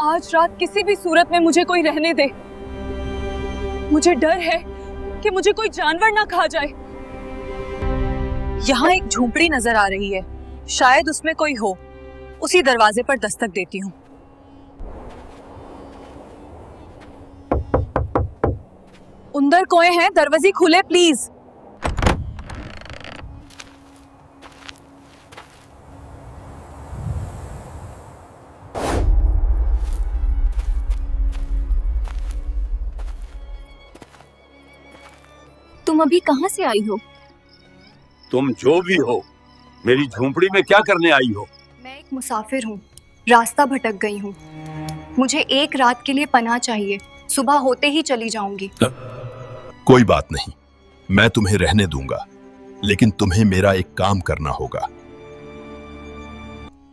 आज रात किसी भी सूरत में मुझे कोई रहने दे। मुझे डर है कि मुझे कोई जानवर ना खा जाए। यहाँ एक झोपड़ी नजर आ रही है, शायद उसमें कोई हो। उसी दरवाजे पर दस्तक देती हूँ। अंदर कोई है? दरवाजे खुले प्लीज। तुम अभी कहाँ से आई हो? तुम जो भी हो, मेरी झोंपड़ी में क्या करने आई हो? मैं एक मुसाफिर हूँ, रास्ता भटक गई हूँ। मुझे एक रात के लिए पनाह चाहिए, सुबह होते ही चली जाऊंगी। कोई बात नहीं, मैं तुम्हें रहने दूंगा, लेकिन तुम्हें मेरा एक काम करना होगा।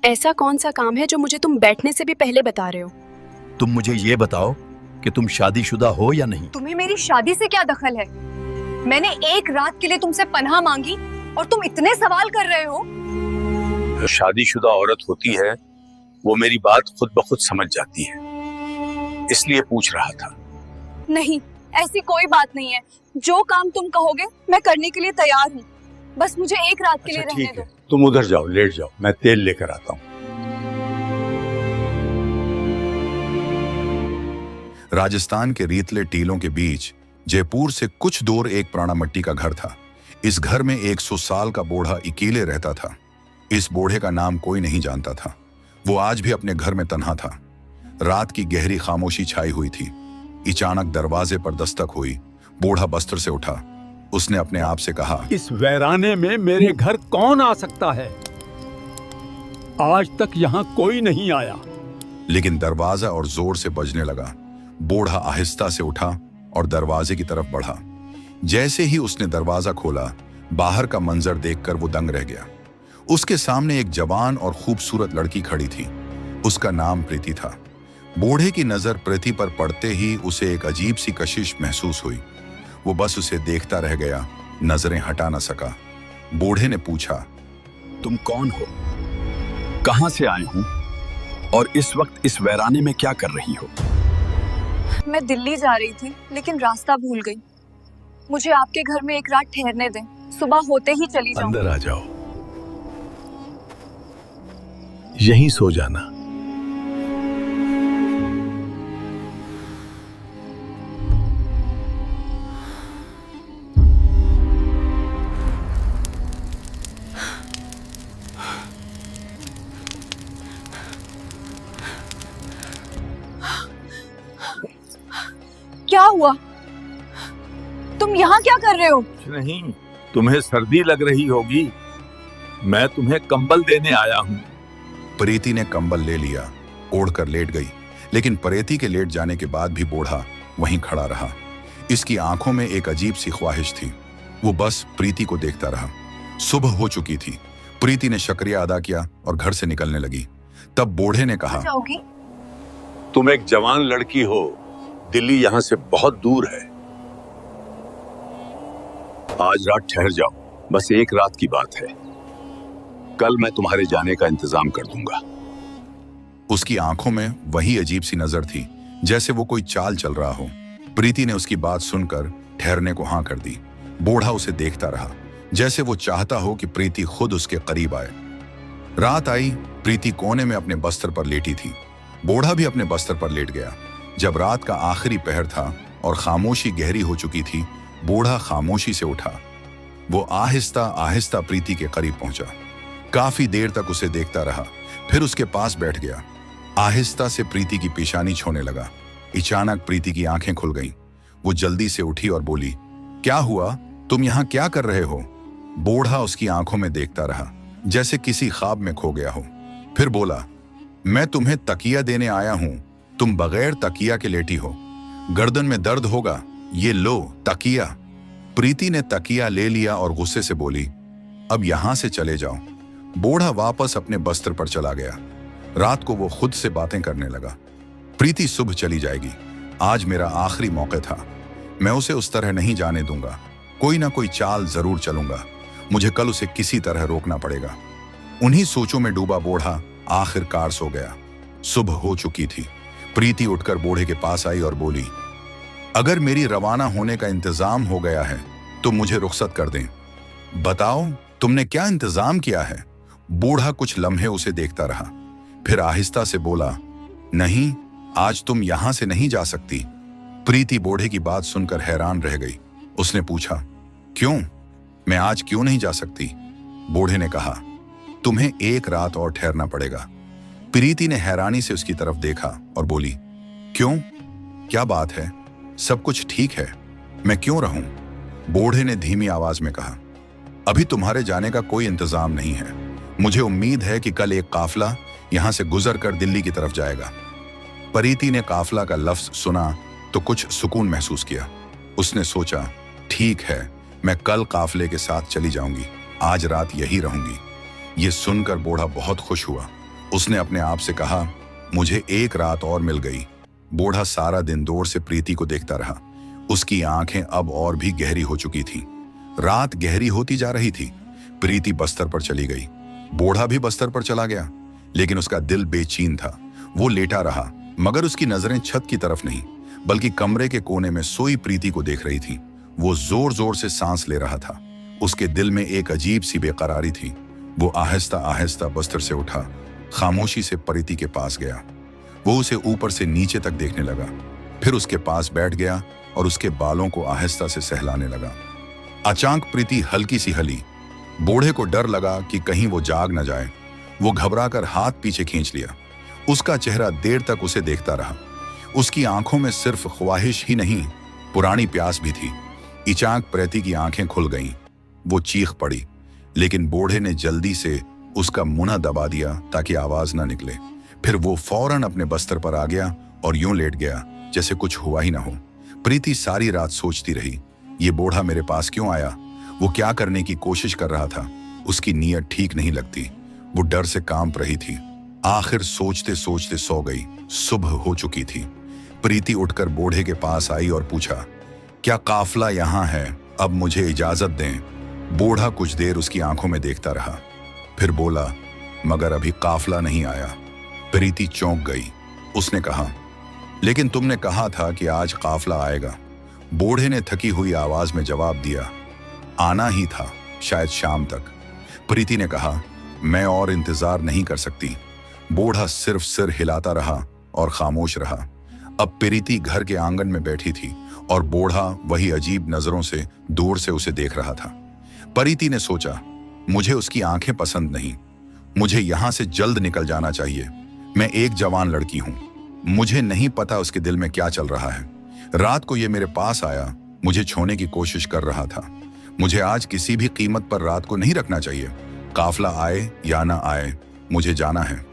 ऐसा कौन सा काम है जो मुझे तुम बैठने से भी पहले बता रहे हो? तुम मुझे ये बताओ कि तुम शादीशुदा हो या नहीं। तुम्हें मेरी शादी से क्या दखल है? मैंने एक रात के लिए तुमसे पनाह मांगी और तुम इतने सवाल कर रहे हो। जो शादीशुदा औरत होती है वो मेरी बात खुद ब खुद समझ जाती है, इसलिए पूछ रहा था। नहीं, ऐसी कोई बात नहीं है। जो काम तुम कहोगे मैं करने के लिए तैयार हूँ। बस मुझे एक रात के लिए रहने ठीक दो। है, तुम उधर जाओ, लेट जाओ, मैं तेल लेकर आता हूँ। राजस्थान के रेतले टीलों के बीच जयपुर से कुछ दूर एक पुराना मिट्टी का घर था। इस घर में 100 साल का बूढ़ा अकेले रहता था। इस बूढ़े का नाम कोई नहीं जानता था। वो आज भी अपने घर में तन्हा था। रात की गहरी खामोशी छाई हुई थी। अचानक दरवाजे पर दस्तक हुई। बूढ़ा बस्तर से उठा। उसने अपने आप से कहा, इस वीराने में मेरे घर कौन आ सकता है? आज तक यहाँ कोई नहीं आया। लेकिन दरवाजा और जोर से बजने लगा। बूढ़ा आहिस्ता से उठा और दरवाजे की तरफ बढ़ा। जैसे ही उसने दरवाजा खोला, बाहर का मंजर देखकर वो दंग रह गया। उसके सामने एक जवान और खूबसूरत लड़की खड़ी थी। उसका नाम प्रीति था। बूढ़े की नजर प्रीति पर पड़ते ही उसे एक अजीब सी कशिश महसूस हुई। वो बस उसे देखता रह गया, नजरें हटा न सका। बूढ़े ने पूछा, तुम कौन हो? कहां से आए हो? और इस वक्त इस वीराने में क्या कर रही हो? मैं दिल्ली जा रही थी, लेकिन रास्ता भूल गई। मुझे आपके घर में एक रात ठहरने दें, सुबह होते ही चली जाऊं। अंदर आ जाओ, यहीं सो जाना। क्या हुआ? तुम यहाँ क्या कर रहे हो? कुछ नहीं, तुम्हें सर्दी लग रही होगी, मैं तुम्हें कंबल देने आया हूँ। प्रीति ने कंबल ले लिया, ओढ़कर लेट गई। लेकिन प्रीति के लेट जाने के बाद भी बूढ़ा वहीं खड़ा रहा। इसकी आंखों में एक अजीब सी ख्वाहिश थी। वो बस प्रीति को देखता रहा। सुबह हो चुकी थी। प्रीति ने शुक्रिया अदा किया और घर से निकलने लगी। तब बूढ़े ने कहा, जाओगी? तुम एक जवान लड़की हो, दिल्ली यहाँ से बहुत दूर है। आज रात ठहर जाओ, बस एक रात की बात है। कल मैं तुम्हारे जाने का इंतजाम कर दूंगा। उसकी आंखों में वही अजीब सी नजर थी, जैसे वो कोई चाल चल रहा हो। प्रीति ने उसकी बात सुनकर ठहरने को हाँ कर दी। बूढ़ा उसे देखता रहा, जैसे वो चाहता हो कि प्रीति खुद उसके करीब आए। रात आई। प्रीति कोने में अपने बस्तर पर लेटी थी। बूढ़ा भी अपने बस्तर पर लेट गया। जब रात का आखिरी पहर था और खामोशी गहरी हो चुकी थी, बूढ़ा खामोशी से उठा। वो आहिस्ता आहिस्ता प्रीति के करीब पहुंचा। काफी देर तक उसे देखता रहा, फिर उसके पास बैठ गया। आहिस्ता से प्रीति की पेशानी छूने लगा। अचानक प्रीति की आंखें खुल गईं। वो जल्दी से उठी और बोली, क्या हुआ? तुम यहाँ क्या कर रहे हो? बूढ़ा उसकी आंखों में देखता रहा, जैसे किसी ख्वाब में खो गया हो। फिर बोला, मैं तुम्हें तकिया देने आया हूं। तुम बगैर तकिया के लेटी हो। गर्दन में दर्द होगा, ये लो तकिया। प्रीति ने तकिया ले लिया और गुस्से से बोली, अब यहां से चले जाओ। बूढ़ा वापस अपने बस्तर पर चला गया। रात को वो खुद से बातें करने लगा। प्रीति सुबह चली जाएगी। आज मेरा आखिरी मौका था। मैं उसे उस तरह नहीं जाने दूंगा। कोई ना कोई चाल जरूर चलूंगा। मुझे कल उसे किसी तरह रोकना पड़ेगा। उन्हीं सोचों में डूबा बूढ़ा आखिरकार सो गया। सुबह हो चुकी थी। प्रीति उठकर बूढ़े के पास आई और बोली, अगर मेरी रवाना होने का इंतजाम हो गया है तो मुझे रुखसत कर दें। बताओ तुमने क्या इंतजाम किया है? बूढ़ा कुछ लम्हे उसे देखता रहा, फिर आहिस्ता से बोला, नहीं, आज तुम यहां से नहीं जा सकती। प्रीति बूढ़े की बात सुनकर हैरान रह गई। उसने पूछा, क्यों? मैं आज क्यों नहीं जा सकती? बूढ़े ने कहा, तुम्हें एक रात और ठहरना पड़ेगा। प्रीति ने हैरानी से उसकी तरफ देखा और बोली, क्यों? क्या बात है? सब कुछ ठीक है, मैं क्यों रहूं? बूढ़े ने धीमी आवाज में कहा, अभी तुम्हारे जाने का कोई इंतजाम नहीं है। मुझे उम्मीद है कि कल एक काफिला यहां से गुजर कर दिल्ली की तरफ जाएगा। प्रीति ने काफिला का लफ्ज सुना तो कुछ सुकून महसूस किया। उसने सोचा, ठीक है, मैं कल काफिले के साथ चली जाऊंगी, आज रात यही रहूंगी। ये सुनकर बूढ़ा बहुत खुश हुआ। उसने अपने आप से कहा, मुझे एक रात और मिल गई। बूढ़ा सारा दिन दूर से प्रीति को देखता रहा। उसकी आंखें अब और भी गहरी हो चुकी थीं। रात गहरी होती जा रही थी। प्रीति बस्तर पर चली गई। बूढ़ा भी बस्तर पर चला गया, लेकिन उसका दिल बेचैन था। वो लेटा रहा, मगर उसकी नजरें छत की तरफ नहीं, बल्कि कमरे के कोने में सोई प्रीति को देख रही थी। वो जोर जोर से सांस ले रहा था। उसके दिल में एक अजीब सी बेकरारी थी। वो आहिस्ता आहिस्ता बस्तर से उठा, खामोशी से प्रीति के पास गया। वो उसे ऊपर से नीचे तक देखने लगा, फिर उसके पास बैठ गया और उसके बालों को आहिस्ता से सहलाने लगा। अचानक प्रीति हल्की सी हली। बूढ़े को डर लगा कि कहीं वो जाग न जाए। वो घबराकर हाथ पीछे खींच लिया। उसका चेहरा देर तक उसे देखता रहा। उसकी आंखों में सिर्फ ख्वाहिश ही नहीं, पुरानी प्यास भी थी। अचानक प्रीति की आंखें खुल गईं। वो चीख पड़ी, लेकिन बूढ़े ने जल्दी से उसका मुंह दबा दिया ताकि आवाज न निकले। फिर वो फौरन अपने बस्तर पर आ गया और यूं लेट गया जैसे कुछ हुआ ही ना हो। प्रीति सारी रात सोचती रही, ये बूढ़ा मेरे पास क्यों आया? वो क्या करने की कोशिश कर रहा था? उसकी नीयत ठीक नहीं लगती। वो डर से कांप रही थी। आखिर सोचते सोचते सो गई। सुबह हो चुकी थी। प्रीति उठकर बूढ़े के पास आई और पूछा, क्या काफिला यहाँ है? अब मुझे इजाजत दें। बूढ़ा कुछ देर उसकी आंखों में देखता रहा, फिर बोला, मगर अभी काफिला नहीं आया। प्रीति चौंक गई। उसने कहा, लेकिन तुमने कहा था कि आज काफिला आएगा। बूढ़े ने थकी हुई आवाज में जवाब दिया, आना ही था, शायद शाम तक। प्रीति ने कहा, मैं और इंतजार नहीं कर सकती। बूढ़ा सिर्फ सिर हिलाता रहा और खामोश रहा। अब प्रीति घर के आंगन में बैठी थी और बूढ़ा वही अजीब नजरों से दूर से उसे देख रहा था। प्रीति ने सोचा, मुझे उसकी आंखें पसंद नहीं। मुझे यहां से जल्द निकल जाना चाहिए। मैं एक जवान लड़की हूं। मुझे नहीं पता उसके दिल में क्या चल रहा है। रात को ये मेरे पास आया, मुझे छूने की कोशिश कर रहा था। मुझे आज किसी भी कीमत पर रात को नहीं रखना चाहिए। काफिला आए या ना आए, मुझे जाना है।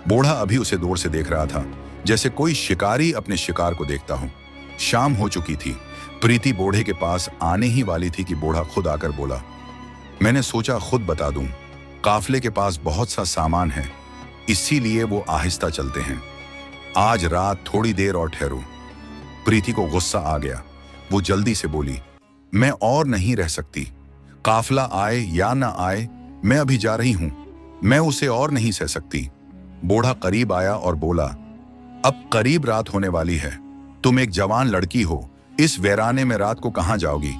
बूढ़ा अभी उसे दूर से देख रहा था, जैसे कोई शिकारी अपने शिकार को देखता हो। शाम हो चुकी थी। प्रीति बूढ़े के पास आने ही वाली थी कि बूढ़ा खुद आकर बोला, मैंने सोचा खुद बता दूं, काफिले के पास बहुत सा सामान है, इसीलिए वो आहिस्ता चलते हैं। आज रात थोड़ी देर और ठहरो। प्रीति को गुस्सा आ गया। वो जल्दी से बोली, मैं और नहीं रह सकती। काफिला आए या ना आए, मैं अभी जा रही हूं। मैं उसे और नहीं सह सकती। बूढ़ा करीब आया और बोला, अब करीब रात होने वाली है। तुम एक जवान लड़की हो, इस वीराने में रात को कहां जाओगी?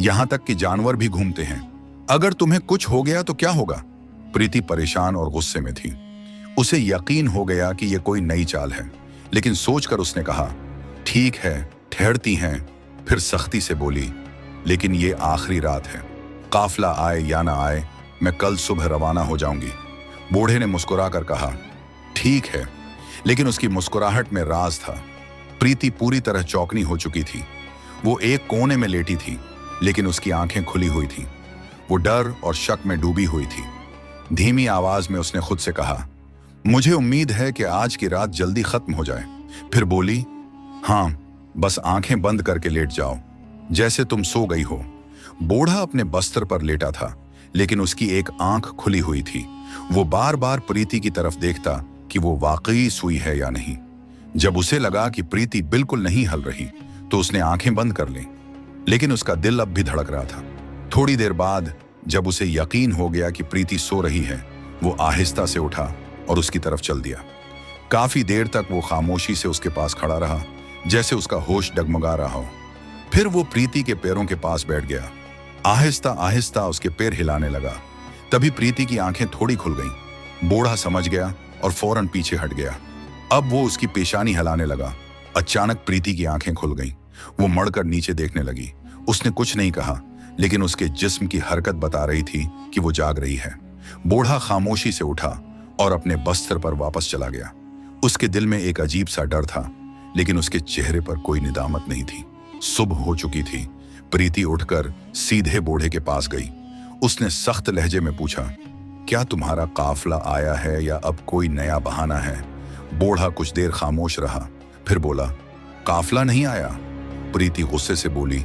यहां तक कि जानवर भी घूमते हैं। अगर तुम्हें कुछ हो गया तो क्या होगा? प्रीति परेशान और गुस्से में थी। उसे यकीन हो गया कि यह कोई नई चाल है, लेकिन सोचकर उसने कहा, ठीक है, ठहरती हैं। फिर सख्ती से बोली, लेकिन ये आखिरी रात है। काफिला आए या ना आए, मैं कल सुबह रवाना हो जाऊंगी। बूढ़े ने मुस्कुराकर कहा, ठीक है, लेकिन उसकी मुस्कुराहट में राज था। प्रीति पूरी तरह चौकनी हो चुकी थी। वो एक कोने में लेटी थी, लेकिन उसकी आंखें खुली हुई थीं। वो डर और शक में डूबी हुई थी। धीमी आवाज में उसने खुद से कहा, मुझे उम्मीद है कि आज की रात जल्दी खत्म हो जाए। फिर बोली, हाँ, बस आंखें बंद करके लेट जाओ, जैसे तुम सो गई हो। बूढ़ा अपने बस्तर पर लेटा था, लेकिन उसकी एक आंख खुली हुई थी। वो बार बार प्रीति की तरफ देखता कि वो वाकई सोई है या नहीं। जब उसे लगा कि प्रीति बिल्कुल नहीं हल रही, तो उसने आंखें बंद कर लीं, लेकिन उसका दिल अब भी धड़क रहा था। थोड़ी देर बाद जब उसे यकीन हो गया कि प्रीति सो रही है, वो आहिस्ता से उठा और उसकी तरफ चल दिया। काफी देर तक वो खामोशी से उसके पास खड़ा रहा, जैसे उसका होश डगमगा रहा हो। फिर वो प्रीति के पैरों के पास बैठ गया। आहिस्ता आहिस्ता उसके पैर हिलाने लगा। तभी प्रीति की आंखें थोड़ी खुल गईं। बूढ़ा समझ गया और फौरन पीछे हट गया। अब वो उसकी पेशानी हिलाने लगा। अचानक प्रीति की आंखें खुल गईं। वो मड़कर नीचे देखने लगी। उसने कुछ नहीं कहा, लेकिन उसके जिस्म की हरकत बता रही थी कि वो जाग रही है। बूढ़ा खामोशी से उठा और अपने बस्तर पर वापस चला गया। उसके दिल में एक अजीब सा डर था, लेकिन उसके चेहरे पर कोई निदामत नहीं थी। सुबह हो चुकी थी। प्रीति उठकर सीधे बूढ़े के पास गई। उसने सख्त लहजे में पूछा, क्या तुम्हारा काफिला आया है या अब कोई नया बहाना है? बूढ़ा कुछ देर खामोश रहा, फिर बोला, काफिला नहीं आया। प्रीति गुस्से से बोली,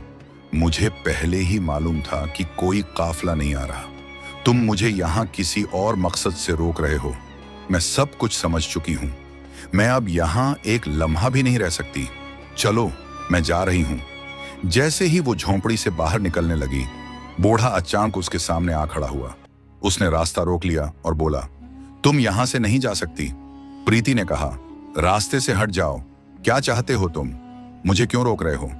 मुझे पहले ही मालूम था कि कोई काफिला नहीं आ रहा। तुम मुझे यहाँ किसी और मकसद से रोक रहे हो। मैं सब कुछ समझ चुकी हूँ। मैं अब यहाँ एक लम्हा भी नहीं रह सकती। चलो, मैं जा रही हूँ। जैसे ही वो झोंपड़ी से बाहर निकलने लगी, बूढ़ा अचानक उसके सामने आ खड़ा हुआ। उसने रास्ता रोक लिया और बोला, तुम यहां से नहीं जा सकती। प्रीति ने कहा, रास्ते से हट जाओ। क्या चाहते हो तुम? मुझे क्यों रोक रहे हो?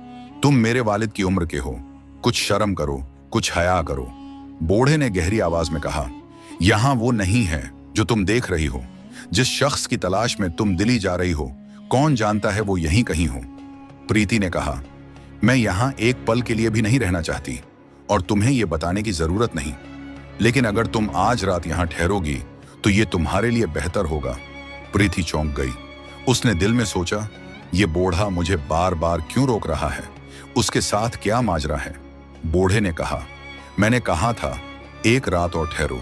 तुम मेरे वालिद की उम्र के हो। कुछ शर्म करो, कुछ हया करो। बूढ़े ने गहरी आवाज में कहा, यहां वो नहीं है जो तुम देख रही हो। जिस शख्स की तलाश में तुम दिल्ली जा रही हो, कौन जानता है वो यहीं कहीं हो। प्रीति ने कहा, मैं यहां एक पल के लिए भी नहीं रहना चाहती और तुम्हें यह बताने की जरूरत नहीं, लेकिन अगर तुम आज रात यहां ठहरोगी तो ये तुम्हारे लिए बेहतर होगा। प्रीति चौंक गई। उसने दिल में सोचा, ये बूढ़ा मुझे बार बार क्यों रोक रहा है? उसके साथ क्या माजरा है? बूढ़े ने कहा, मैंने कहा था एक रात और ठहरो।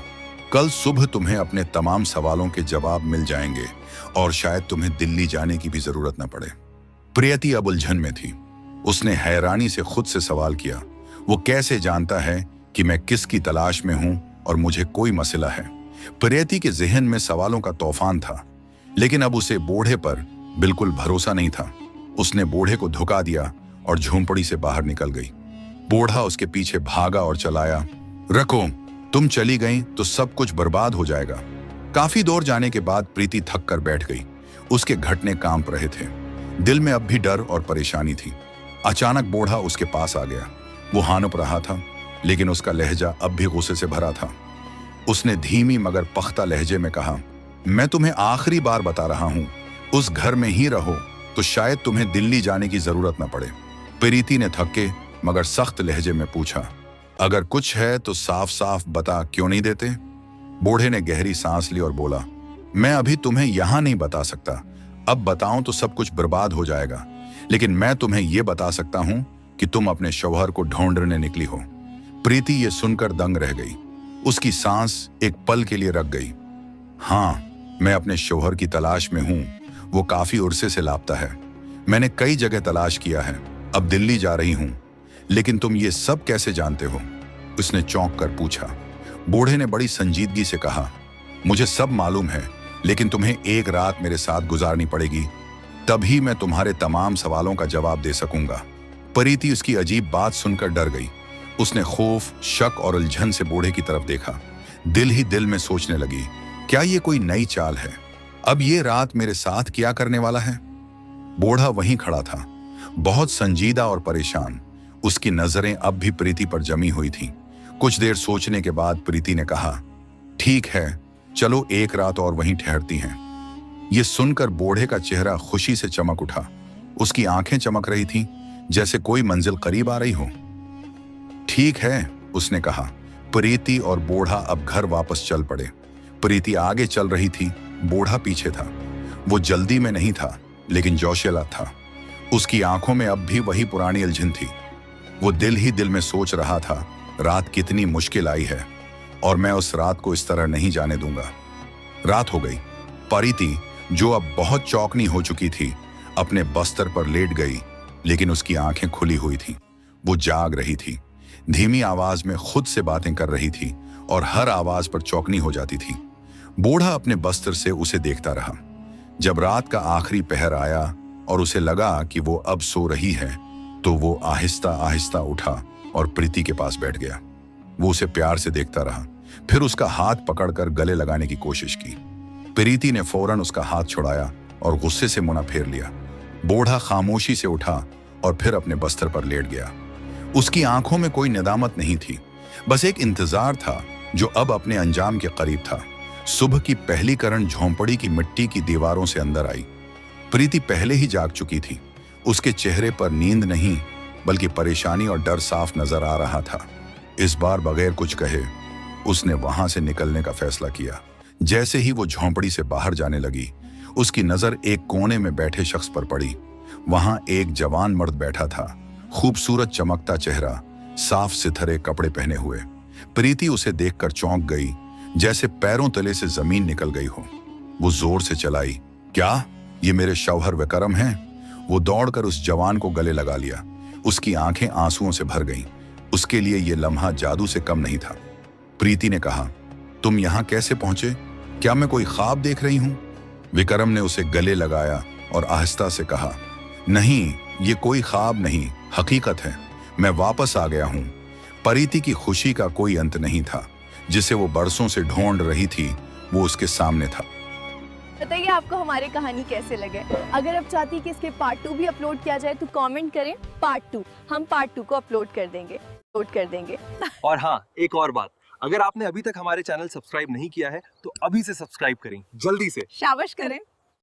कल सुबह तुम्हें अपने तमाम सवालों के जवाब मिल जाएंगे और शायद तुम्हें दिल्ली जाने की भी जरूरत न पड़े। प्रीति अब उलझन में थी। उसने हैरानी से खुद से सवाल किया, वो कैसे जानता है कि मैं किसकी तलाश में हूं और मुझे कोई मसला है? प्रीति के जहन में सवालों का तूफान था, लेकिन अब उसे बूढ़े पर बिल्कुल भरोसा नहीं था। उसने बूढ़े को धुका दिया और झोंपड़ी से बाहर निकल गई। बूढ़ा उसके पीछे भागा और चलाया, रखो, तुम चली गई तो सब कुछ बर्बाद हो जाएगा। काफी दूर जाने के बाद प्रीति थक कर बैठ गई। उसके घुटने कांप रहे थे। दिल में अब भी डर और परेशानी थी। अचानक बूढ़ा उसके पास आ गया। वो हानुप रहा था, लेकिन उसका लहजा अब भी गुस्से से भरा था। उसने धीमी मगर पख्ता लहजे में कहा, मैं तुम्हें आखिरी बार बता रहा हूं, उस घर में ही रहो तो शायद तुम्हें दिल्ली जाने की जरूरत न पड़े। प्रीति ने थके मगर सख्त लहजे में पूछा, अगर कुछ है तो साफ साफ बता, क्यों नहीं देते? बूढ़े ने गहरी सांस ली और बोला, मैं अभी तुम्हें यहां नहीं बता सकता। अब बताऊं तो सब कुछ बर्बाद हो जाएगा, लेकिन मैं तुम्हें यह बता सकता हूं कि तुम अपने शौहर को ढूंढने निकली हो। प्रीति ये सुनकर दंग रह गई। उसकी सांस एक पल के लिए रुक गई। हाँ, मैं अपने शौहर की तलाश में हूं। वो काफी उर्से से लापता है। मैंने कई जगह तलाश किया है। अब दिल्ली जा रही हूं। लेकिन तुम ये सब कैसे जानते हो? उसने चौंक कर पूछा। बूढ़े ने बड़ी संजीदगी से कहा, मुझे सब मालूम है, लेकिन तुम्हें एक रात मेरे साथ गुजारनी पड़ेगी, तभी मैं तुम्हारे तमाम सवालों का जवाब दे सकूंगा। प्रीति उसकी अजीब बात सुनकर डर गई। उसने खौफ, शक और उलझन से बूढ़े की तरफ देखा। दिल ही दिल में सोचने लगी, क्या ये कोई नई चाल है? अब ये रात मेरे साथ क्या करने वाला है? बूढ़ा वहीं खड़ा था, बहुत संजीदा और परेशान। उसकी नजरें अब भी प्रीति पर जमी हुई थीं। कुछ देर सोचने के बाद प्रीति ने कहा, ठीक है, चलो एक रात और वहीं ठहरती हैं। ये सुनकर बूढ़े का चेहरा खुशी से चमक उठा। उसकी आंखें चमक रही थीं, जैसे कोई मंजिल करीब आ रही हो। ठीक है, उसने कहा। प्रीति और बूढ़ा अब घर वापस चल पड़े। प्रीति आगे चल रही थी, बूढ़ा पीछे था। वो जल्दी में नहीं था, लेकिन जोशीला था। उसकी आंखों में अब भी वही पुरानी उलझन थी। वो दिल ही दिल में सोच रहा था, रात कितनी मुश्किल आई है और मैं उस रात को इस तरह नहीं जाने दूंगा। रात हो गई। प्रीति, जो अब बहुत चौकनी हो चुकी थी, अपने बस्तर पर लेट गई, लेकिन उसकी आंखें खुली हुई थीं। वो जाग रही थी, धीमी आवाज में खुद से बातें कर रही थी और हर आवाज पर चौकनी हो जाती थी। बूढ़ा अपने बस्तर से उसे देखता रहा। जब रात का आखिरी पहर आया और उसे लगा कि वो अब सो रही है, तो वो आहिस्ता आहिस्ता उठा और प्रीति के पास बैठ गया। वो उसे प्यार से देखता रहा, फिर उसका हाथ पकड़कर गले लगाने की कोशिश की। प्रीति ने फौरन उसका हाथ छुड़ाया और गुस्से से मुना फेर लिया। बूढ़ा खामोशी से उठा और फिर अपने बस्तर पर लेट गया। उसकी आंखों में कोई नदामत नहीं थी, बस एक इंतजार था जो अब अपने अंजाम के करीब था। सुबह की पहली किरण झोंपड़ी की मिट्टी की दीवारों से अंदर आई। प्रीति पहले ही जाग चुकी थी। उसके चेहरे पर नींद नहीं बल्कि परेशानी और डर साफ नजर आ रहा था। इस बार बगैर कुछ कहे उसने वहां से निकलने का फैसला किया। जैसे ही वो झोंपड़ी से बाहर जाने लगी, उसकी नजर एक कोने में बैठे शख्स पर पड़ी। वहां एक जवान मर्द बैठा था, खूबसूरत चमकता चेहरा, साफ सिथरे कपड़े पहने हुए। प्रीति उसे देखकर चौंक गई, जैसे पैरों तले से जमीन निकल गई हो। वो जोर से चलाई, क्या ये मेरे शौहर विक्रम हैं? वो दौड़कर उस जवान को गले लगा लिया। उसकी आंखें आंसुओं से भर गईं। उसके लिए ये लम्हा जादू से कम नहीं था। प्रीति ने कहा, तुम यहां कैसे पहुंचे? क्या मैं कोई ख्वाब देख रही हूं? विक्रम ने उसे गले लगाया और आहिस्ता से कहा, नहीं, ये कोई ख्वाब नहीं, हकीकत है। मैं वापस आ गया हूं। प्रीति की खुशी का कोई अंत नहीं था। जिसे वो बरसों से ढूंढ रही थी वो उसके सामने था। बताइए आपको हमारी कहानी कैसे लगे। अगर आप चाहती कि इसके पार्ट 2 भी अपलोड किया जाए तो कमेंट करें पार्ट 2। हम पार्ट 2 को अपलोड कर देंगे। और हाँ, एक और बात, अगर आपने अभी तक हमारे चैनल सब्सक्राइब नहीं किया है तो अभी से सब्सक्राइब करें, जल्दी से। शाबाश करें।